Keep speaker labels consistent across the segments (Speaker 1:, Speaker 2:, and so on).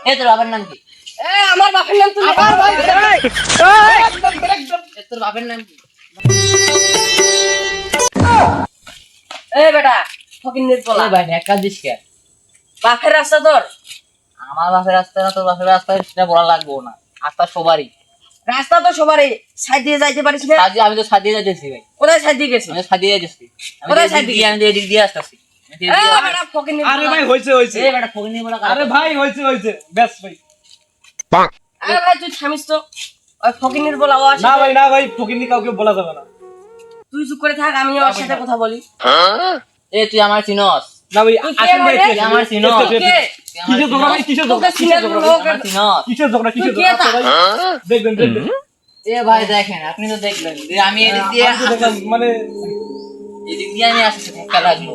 Speaker 1: এ তোর বাবার নাম কি?
Speaker 2: আমার বাপের নাম তুই
Speaker 1: আবার ভাই,
Speaker 2: একদম একদম
Speaker 1: এ তোর বাবার নাম কি?
Speaker 2: বেটা ফকিন্নির পোলা
Speaker 1: ভাই ঢাকা দিস কে?
Speaker 2: বাপের রাস্তা তোর
Speaker 1: আমার বাপের রাস্তা না তোর বাপের রাস্তা সেটা বলা লাগবো না, রাস্তা সবারই।
Speaker 2: রাস্তা তো সবারই সাইড দিয়ে যাইতে পারিস না
Speaker 1: সাজি আমি তো সাজিয়ে যাচ্ছি ভাই,
Speaker 2: কোথায় সাইড দিয়ে গেছিস
Speaker 1: আমি সাজিয়ে যাচ্ছি। আমি
Speaker 2: কোথায়
Speaker 1: তো
Speaker 2: side দিয়ে?
Speaker 1: আমি তো এদিক দিয়ে আসতেছি।
Speaker 2: বেটা ফকিন্নির
Speaker 3: আরে ভাই হইছে হইছে
Speaker 1: এ বেটা ফকিনি বলা
Speaker 3: আরে ভাই হইছে হইছে ব্যাস ভাই।
Speaker 2: আরে ভাই তুই থামিস তো ওই ফকিন্নির পোলা ও আসে
Speaker 3: না ভাই না ভাই ফকিনি কাউকে বলা যাবে না।
Speaker 2: তুই চুপ করে থাক আমি ওর সাথে কথা বলি
Speaker 1: এ তুই আমার চিনস?
Speaker 3: না ভাই
Speaker 2: তুই কে
Speaker 3: আসেন ভাই
Speaker 2: রে?
Speaker 3: কে
Speaker 1: তুই আমার চিনো?
Speaker 2: কে?
Speaker 3: কিসের ঝগড়া ভাই কিসের ঝগড়া
Speaker 2: তোকে চিনে
Speaker 3: কিসের ঝগড়া
Speaker 2: লোক
Speaker 1: আমার চিনস?
Speaker 3: কিসের ঝগড়া কিসের
Speaker 2: তুই কে
Speaker 3: ঝগড়া
Speaker 2: তা?
Speaker 3: ভাই দেখবেন দেখবেন
Speaker 1: এ ভাই দেখেন, আপনি তো দেখলেন যে আমি এদিক দিয়ে
Speaker 3: আমি তো দেখলাম, মানে
Speaker 1: এদিক দিয়ে আমি আসছি ধাক্কা লাগলো,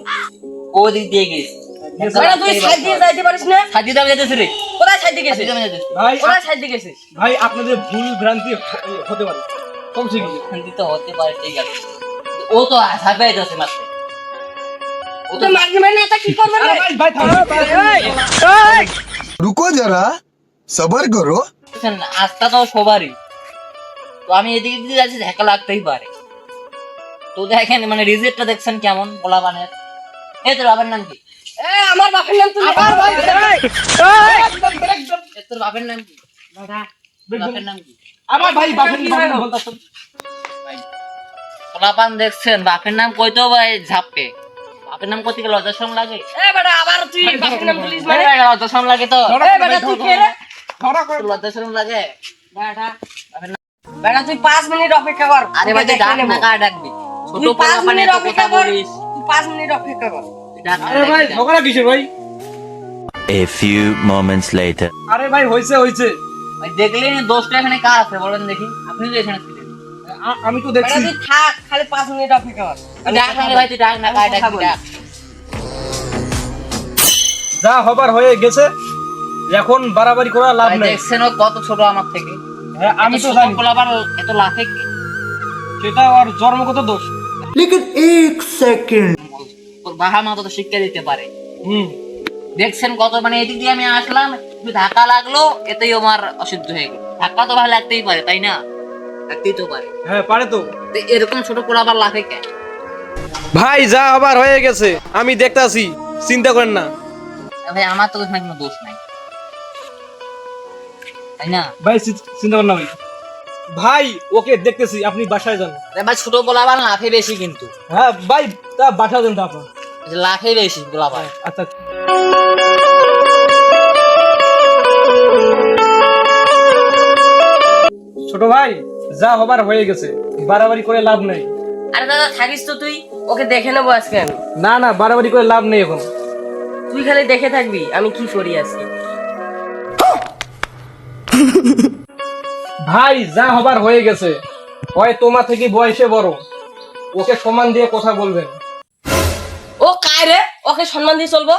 Speaker 1: ও দিক দিয়ে গেছে।
Speaker 2: বেটা তুই সাইড দিয়ে যাইতে পারিস না
Speaker 1: সাজিয়ে দাম যেতেছি রে,
Speaker 2: কোথায় সাইড দিয়ে গেছিস
Speaker 1: সাজিয়ে দাম যেতেছি।
Speaker 3: ভাই
Speaker 2: কোথায় সাইড দিয়ে গেছিস
Speaker 3: ভাই আপনাদের ভুল ভ্রান্তি হতে পারে কমছে কি
Speaker 1: শান্তি তো হতে পারে, ঠিক আছে। ও তো ঝাঁপাই যাচ্ছে মাত্র, ও তো
Speaker 2: তুই মারবি মানে এটা কি করবে
Speaker 3: আরে
Speaker 2: রে
Speaker 3: ভাই ভাই থামো
Speaker 4: रुको जरा सबर करो।
Speaker 1: বুঝছেন না, আস্থা তো সবারই। তো আমি এদিকে দিয়ে যাচ্ছি, ধাক্কা লাগতেই পারে। তো দেখেন মানে রিজেক্টটা দেখছেন কেমন বলা বানের। এ তোর বাবার নাম কি?
Speaker 2: আমার বাপের নাম তুই
Speaker 1: আবার ভাই,
Speaker 3: একদম একদম
Speaker 1: এ তোর বাবার নাম কি? তোর বাবার নাম কি?
Speaker 3: আমার ভাই বাপের
Speaker 2: কি
Speaker 3: নাম
Speaker 2: ভাই?
Speaker 3: বলতাছ
Speaker 1: ভাই পোলাপান দেখছেন, বাপের নাম কইতেও ভাই ঝাপে। বাপের নাম কইতে গেলে লজ্জা শরম লাগে।
Speaker 2: বেটা আবার তুই বাপের নাম বলিস
Speaker 1: মানে
Speaker 2: মানে
Speaker 1: লজ্জা শরম লাগে তো,
Speaker 2: বেটা তুই কে রে
Speaker 3: ধরা করে
Speaker 1: তোর লজ্জা শরম লাগে।
Speaker 2: বেটা বেটা তুই 5 মিনিট অপেক্ষা কর
Speaker 1: আরে ভাই তুই
Speaker 2: দেখে
Speaker 1: ডাক
Speaker 2: নেবো।
Speaker 1: না, কার ডাকবি? ছোট
Speaker 2: তুই 5
Speaker 1: পোলাপান
Speaker 2: মিনিট
Speaker 1: এত কথা
Speaker 2: অপেক্ষা কর
Speaker 1: বলিস,
Speaker 2: তুই 5 মিনিট অপেক্ষা কর।
Speaker 1: তুই ডাক না,
Speaker 3: আরে ভাই
Speaker 1: ডাক।
Speaker 3: ঝগড়া কিসের ভাই
Speaker 5: A few moments later.
Speaker 3: আরে ভাই হইছে হইছে
Speaker 1: ভাই দেখলেন দোষটা এখানে কার আছে বলেন দেখি? আপনি তো এখানে ছিলেন।
Speaker 3: আমি তো
Speaker 2: বেটা
Speaker 3: দেখছি
Speaker 2: তুই থাক খালি 5 মিনিট অপেক্ষা কর
Speaker 1: তুই ডাক না রে ভাই, তুই ডাক না, কার ডাকবি ডাক।
Speaker 3: যা হবার হয়ে গেছে এখন বাড়াবাড়ি করা লাভ
Speaker 1: ভাই
Speaker 3: নাই
Speaker 1: দেখছেন ও কত ছোট আমার থেকে।
Speaker 3: হ্যাঁ, আমি তো
Speaker 1: এত ছোট
Speaker 3: জানি
Speaker 1: পোলাপান এত লাফে কি?
Speaker 3: সেটা আর জন্মগত দোষ
Speaker 1: তোর বাবা মা তো শিক্ষা দিতে পারে।
Speaker 3: হুম
Speaker 1: দেখছেন কত মানে এদিক দিয়ে আমি আসলাম, একটু ধাক্কা লাগলো, এতেই আমার অসুস্থ হয়ে গেল। ধাক্কা তো ভালো লাগতেই পারে তাই না? লাগতেই তো পারে।
Speaker 3: হ্যাঁ পারে তো
Speaker 1: তো এরকম ছোট পোলাপান লাফে কেন?
Speaker 3: ভাই যা হবার হয়ে গেছে আমি দেখতাছি চিন্তা করেন না
Speaker 1: ভাই আমার তো এখানে কোনো দোষ নাই তাই না?
Speaker 3: ভাই চিন্তা করেন না ভাই ভাই ওকে দেখতেছি আপনি বাসায় যান
Speaker 1: আরে ভাই ছোট পোলাপান লাফে বেশি কিন্তু,
Speaker 3: হ্যাঁ ভাই তা বাসায় যান তো আপনার
Speaker 1: লাফে বেশি পোলাপান।
Speaker 3: আচ্ছা ছোট ভাই যা হবার হয়ে গেছে বাড়াবাড়ি করে লাভ নেই
Speaker 2: আরে দাদা থাকিস তো তুই ওকে দেখে নেবো আজকে আমি
Speaker 3: না না বাড়াবাড়ি করে লাভ নেই এখন
Speaker 2: তুই খালি দেখে থাকবি আমি কি করি আজকে
Speaker 3: ভাই যা হবার হয়ে গেছে হয় তোমার থেকে বয়সে বড় ওকে সমান দিয়ে কথা বলবেন
Speaker 2: ও কায় রে ওকে সম্মান দিয়ে চলবো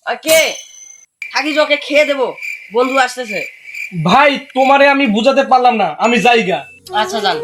Speaker 2: আর কে থাকিস ওকে খেয়ে দেবো বন্ধু আসতেছে
Speaker 3: ভাই তোমারে আমি বুঝাতে পারলাম না আমি জায়গা
Speaker 2: আচ্ছা যান